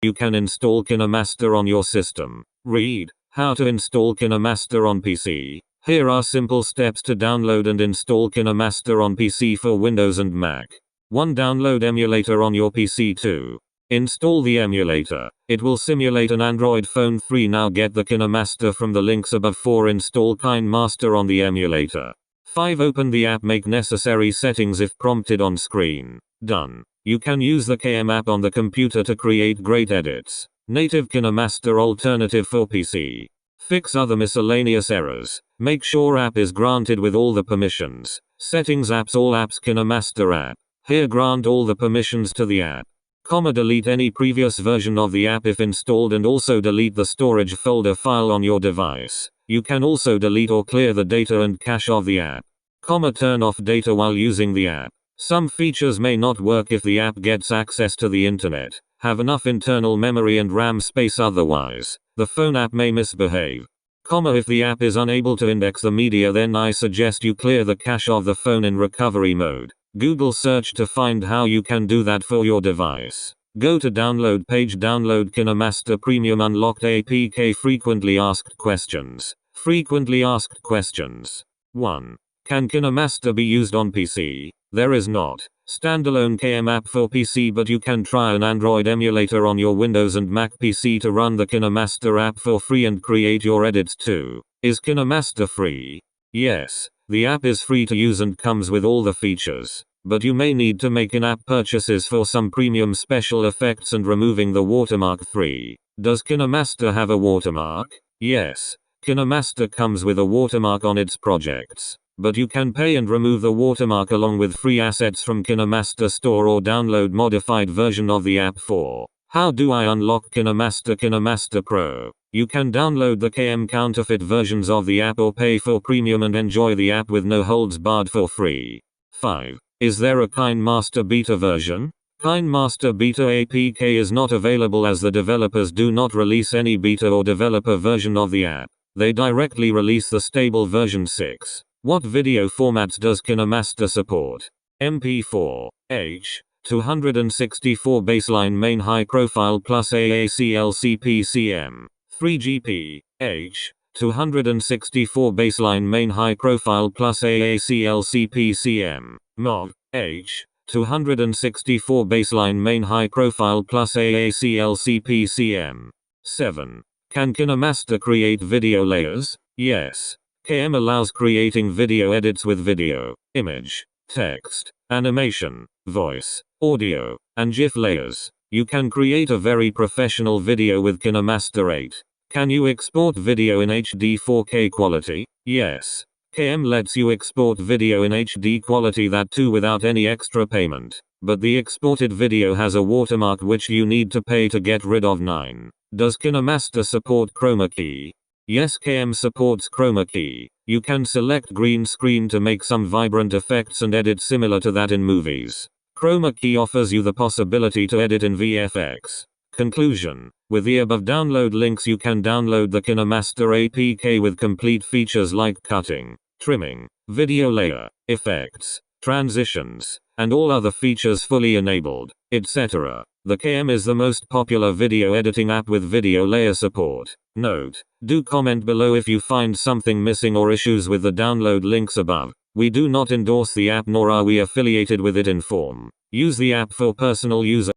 You can install KineMaster on your system. Read how to install KineMaster on PC. Here are simple steps to download and install KineMaster on PC for Windows and Mac. 1. Download emulator on your PC. 2. Install the emulator. It will simulate an Android phone. 3. Now get the KineMaster from the links above. 4. Install KineMaster on the emulator. 5. Open the app. Make necessary settings if prompted on screen. Done. You can use the KM app on the computer to create great edits. Native KineMaster alternative for PC. Fix other miscellaneous errors. Make sure app is granted with all the permissions. Settings apps. All apps. KineMaster app. Here grant all the permissions to the app. Delete any previous version of the app if installed, and also delete the storage folder file on your device. You can also delete or clear the data and cache of the app. Turn off data while using the app. Some features may not work if the app gets access to the internet, have enough internal memory and RAM space. Otherwise, the phone app may misbehave. If the app is unable to index the media, then I suggest you clear the cache of the phone in recovery mode. Google search to find how you can do that for your device. Go to download page. Download KineMaster Premium Unlocked APK. Frequently asked questions. Frequently asked questions. 1. Can KineMaster be used on PC? There is not standalone KM app for PC, but you can try an Android emulator on your Windows and Mac PC to run the KineMaster app for free and create your edits too. Is KineMaster free? Yes, the app is free to use and comes with all the features, but you may need to make in-app purchases for some premium special effects and removing the watermark. 3. Does KineMaster have a watermark? Yes, KineMaster comes with a watermark on its projects, but you can pay and remove the watermark along with free assets from KineMaster Store or download modified version of the app. 4. How do I unlock KineMaster? KineMaster Pro. You can download the KM counterfeit versions of the app or pay for premium and enjoy the app with no holds barred for free. 5. Is there a KineMaster beta version? KineMaster Beta APK is not available as the developers do not release any beta or developer version of the app. They directly release the stable version 6. What video formats does KineMaster support? MP4, H, 264 baseline main high profile plus AAC LCP CM, 3GP, H, 264 baseline main high profile plus AAC LCP CM, MOV, H, 264 baseline main high profile plus AAC LCP CM. 7. Can KineMaster create video layers? Yes. KM allows creating video edits with video, image, text, animation, voice, audio, and GIF layers. You can create a very professional video with KineMaster 8. Can you export video in HD 4K quality? Yes. KM lets you export video in HD quality, that too without any extra payment. But the exported video has a watermark which you need to pay to get rid of. 9. Does KineMaster support chroma key? Yes, KM supports chroma key. You can select green screen to make some vibrant effects and edit similar to that in movies. Chroma key offers you the possibility to edit in VFX. Conclusion. With the above download links you can download the KineMaster APK with complete features like cutting, trimming, video layer, effects, transitions, and all other features fully enabled, etc. The KM is the most popular video editing app with video layer support. Note: do comment below if you find something missing or issues with the download links above. We do not endorse the app nor are we affiliated with it in form. Use the app for personal use.